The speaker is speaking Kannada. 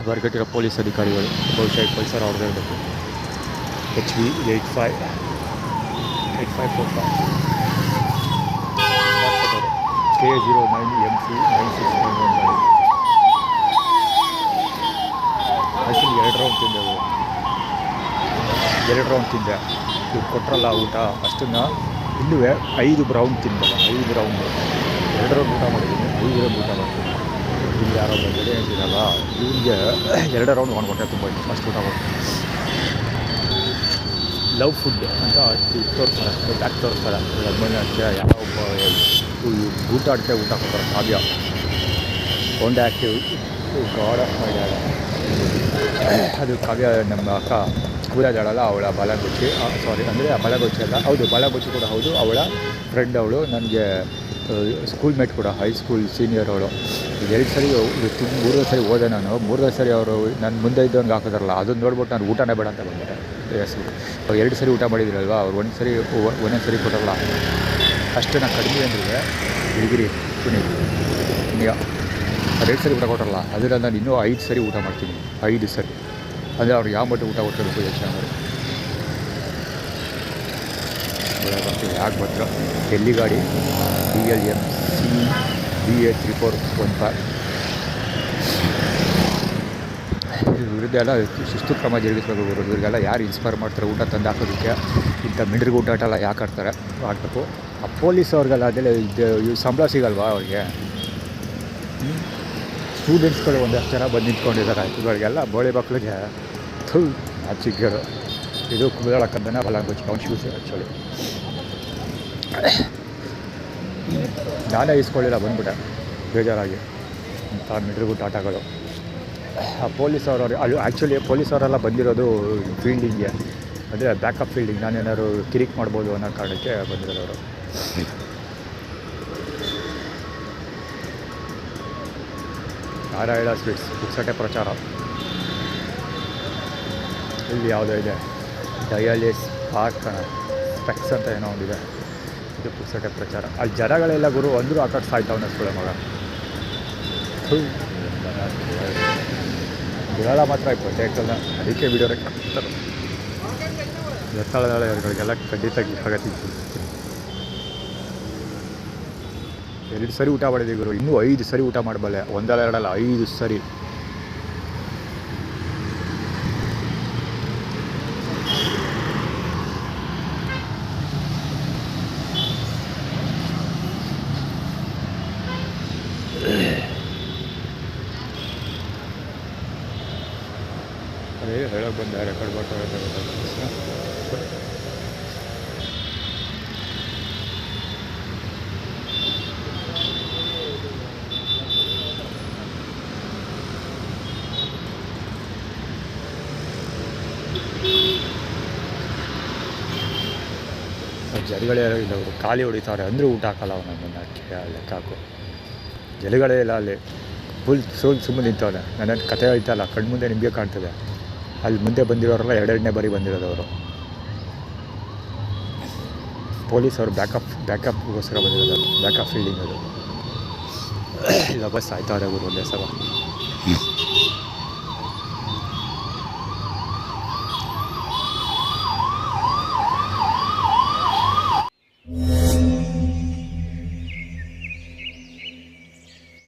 ಬರ್ಗಟ್ಟಿರೋ ಪೊಲೀಸ್ ಅಧಿಕಾರಿಗಳು ಬಹುಶಃ ಪಲ್ಸರ್ ಅವ್ರದ್ದು ಇರಬೇಕು. HB 8545 K09 MC 9691 actually 2 round ತಿಂದೆ ಇವ್ರು ಕೊಟ್ಟರಲ್ಲ ಊಟ ಅಷ್ಟನ್ನು ಇನ್ನೂ 5 ರೌಂಡ್ ತಿಂದಲ್ಲ 5 ರೌಂಡ್ 2 ರೌಂಡ್ ಊಟ ಮಾಡಿದ್ದೀನಿ 5 ರೌಂಡ್ ಊಟ ಮಾಡ್ತೀನಿ. ಇಲ್ಲಿ ಯಾರೋ ಬೆಳೆ ಅಂತಿರಲ್ಲ ಇವ್ರಿಗೆ 2 ರೌಂಡ್ ಮಾಡ್ಕೊಂಡ್ರೆ ತುಂಬ ಇತ್ತು ಅಷ್ಟು ಊಟ ಮಾಡ್ತೀನಿ. ಲವ್ ಫುಡ್ ಅಂತ ತೋರಿಸ್ತಾರೆ ಬ್ಯಾಕ್ ತೋರಿಸ್ತಾರೆ ಹದಿಮೂರನೇ ಯಾವ ಊಟ ಆಡ್ಕೆ ಊಟ ಕೊಡ್ತಾರೆ ಕಾವ್ಯ ಕೊಂಡ active god of my dad. ಅದು ಕಾವ್ಯ ನಮ್ಮ ಅಕ್ಕ ಕೂರಾದಾಳಲ್ಲ ಅವಳ ಬಾಲಗೊಚ್ಚಿ ಸಾರಿ ಅಂದರೆ ಬಾಲಗೊಚ್ಚಿ ಅಲ್ಲ ಹೌದು ಬಾಲಗೊಚ್ಚಿ ಕೂಡ ಹೌದು. ಅವಳ ಫ್ರೆಂಡ್ ಅವಳು ನನಗೆ ಸ್ಕೂಲ್ ಮೇಟ್ ಕೂಡ ಹೈಸ್ಕೂಲ್ ಸೀನಿಯರ್ ಅವಳು. 2 ಸರಿ 3 ಸರಿ ಹೋದೆ ನಾನು. 3ನೇ ಸರಿ ಅವರು ನನ್ನ ಮುಂದೆ ಇದ್ದವನಿಗೆ ಹಾಕಿದಾರಲ್ಲ ಅದನ್ನು ನೋಡ್ಬಿಟ್ಟು ನಾನು ಊಟನೇ ಬೇಡ ಅಂತ ಬಂದ್ಬಿಟ್ಟೆ. ಅವ್ರು 2 ಸರಿ ಊಟ ಮಾಡಿದ್ರಲ್ವ ಅವ್ರು ಒಂದೇ ಸರಿ ಕೊಟ್ಟರಲ್ಲ ಅಷ್ಟು ನಾನು ಕಡಿಮೆ ಅಂದರೆ ಗಿರಿಗಿರಿ ಪುಣ್ಯ 2 ಸರಿ ಊಟ ಕೊಟ್ಟರಲ್ಲ ಅದರಿಂದ ನಾನು ಇನ್ನೂ 5 ಸರಿ ಊಟ ಮಾಡ್ತೀನಿ. 5 ಸರಿ ಅಂದರೆ ಅವ್ರು ಯಾವ ಮಟ್ಟ ಊಟ ಕೊಟ್ಟಿರಬೇಕು ಯೋಚನೆ ಮಾಡಿ. ಬರ್ತೀವಿ ಯಾಕೆ ಬರ್ತೀರ ಡೆಲ್ಲಿ ಗಾಡಿ DLMC BA 3415 ವಿರುದ್ಧ ಎಲ್ಲ ಶಿಸ್ತು ಕ್ರಮ ಜರುಗಿಸಬೇಕು. ಇವ್ರಿಗೆಲ್ಲ ಯಾರು ಇನ್ಸ್ಪೈರ್ ಮಾಡ್ತಾರೆ ಊಟ ತಂದು ಹಾಕೋದಕ್ಕೆ ಇಂಥ ಮಿಂಡ್ರಿಗೆ ಊಟ ಎಲ್ಲ ಯಾಕೆ ಆಡ್ತಾರೆ ಆಡಬೇಕು. ಆ ಪೊಲೀಸ್ ಅವ್ರಿಗೆಲ್ಲ ಅದೆಲ್ಲ ಸಂಬಳ ಸಿಗಲ್ವಾ ಅವ್ರಿಗೆ. ಸ್ಟೂಡೆಂಟ್ಸ್ಗಳು ಒಂದಷ್ಟು ಜನ ಬಂದು ನಿಂತ್ಕೊಂಡಿದ್ದಾರೆ ಇವ್ರಿಗೆಲ್ಲ ಬೋಳಿ ಮಕ್ಕಳಿಗೆ ಆ ಚಿಕ್ಕರು ಇದು ಕುದಳಕ್ಕಂದನೇ ಬಲಾಂಗೋಚಿ ಕೌನ್ಶೂಸ್ ಆ್ಯಕ್ಚುಲಿ ನಾನೇ ಇಸ್ಕೊಳ್ಳಿಲ್ಲ ಬಂದ್ಬಿಟ್ಟೆ ಬೇಜಾರಾಗಿ ಇಂಥ ಮಿಂಡ್ರಿಗೂ ಟಾಟಾಗಳು. ಆ ಪೊಲೀಸ್ ಅವರು ಅದು ಆ್ಯಕ್ಚುಲಿ ಪೊಲೀಸ್ ಅವರೆಲ್ಲ ಬಂದಿರೋದು ಫೀಲ್ಡಿಂಗ್ಗೆ ಅಂದರೆ ಬ್ಯಾಕಪ್ ಫೀಲ್ಡಿಂಗ್ ನಾನೇನಾದ್ರು ಕಿರಿಕ್ ಮಾಡ್ಬೋದು ಅನ್ನೋ ಕಾರಣಕ್ಕೆ ಬಂದಿರೋದವರು. ನಾರಾಯಣ ಸ್ವೀಟ್ಸ್ ಪುಕ್ಸಟೆ ಪ್ರಚಾರ ಇಲ್ಲಿ ಯಾವುದೋ ಇದೆ ಡಯಾಲಿಸ್ ಪಾರ್ಕ್ ಸ್ಪೆಕ್ಸ್ ಅಂತ ಏನೋ ಒಂದಿದೆ ಇದು ಪುಕ್ಸಟೆ ಪ್ರಚಾರ. ಅಲ್ಲಿ ಜನಗಳೆಲ್ಲ ಗುರು ಅಂದರೂ ಆ ಕಡೆ ಸಾಯ್ತಾವನ್ನ ಸುಳೆ ಮಗ ಬಿಡಾಳ ಮಾತ್ರ ಪ್ರತ್ಯೇಕಲ್ಲ ಅದಕ್ಕೆ ವಿಡಿಯೋರೆ ಕಟ್ತಾರೆ ಎತ್ತಾಳಗಳಿಗೆಲ್ಲ ಖಂಡಿತ ಆಗತ್ತಿತ್ತು. 2 ಸರಿ ಊಟ ಮಾಡಿದ್ದೀವಿ ಗುರು ಇನ್ನೂ 5 ಸರಿ ಊಟ ಮಾಡಬಲ್ಲೆ. 1 ಅಲ್ಲ 2 ಅಲ್ಲ 5 ಸರಿ. ಅದೇ ಹೇಳೋಕೆ ಬಂದೆ ರೆಕಾರ್ಡ್ ಮಾಡ್ತಾರೆ. ಜಲಿಗಳೇ ಇಲ್ಲ ಅವರು ಖಾಲಿ ಹೊಡಿತಾರೆ ಅಂದರೆ ಊಟ ಹಾಕಲ್ಲ ಅವನನ್ನು ಲೆಕ್ಕ ಹಾಕು. ಜಲಿಗಳೇ ಇಲ್ಲ ಅಲ್ಲಿ ಫುಲ್ ಸುಮ್ಮನೆ ನಿಂತವನೆ. ನನ್ನ ಕತೆ ಹೇಳ್ತಲ್ಲ ಕಣ್ಮುಂದೆ ನಿಮಗೆ ಕಾಣ್ತದೆ. ಅಲ್ಲಿ ಮುಂದೆ ಬಂದಿರೋರೆಲ್ಲ 2ನೇ ಬಾರಿ ಬಂದಿರೋದವರು. ಪೊಲೀಸ್ ಅವರು ಬ್ಯಾಕಪ್ಗೋಸ್ಕರ ಬಂದಿರೋದು ಬ್ಯಾಕಪ್ ಫೀಲ್ಡಿಂಗ್ ಅದು. ಇಲ್ಲ ಬಸ್ ಆಯ್ತಾ ಗುರು ಒಂದೇ ಸಲ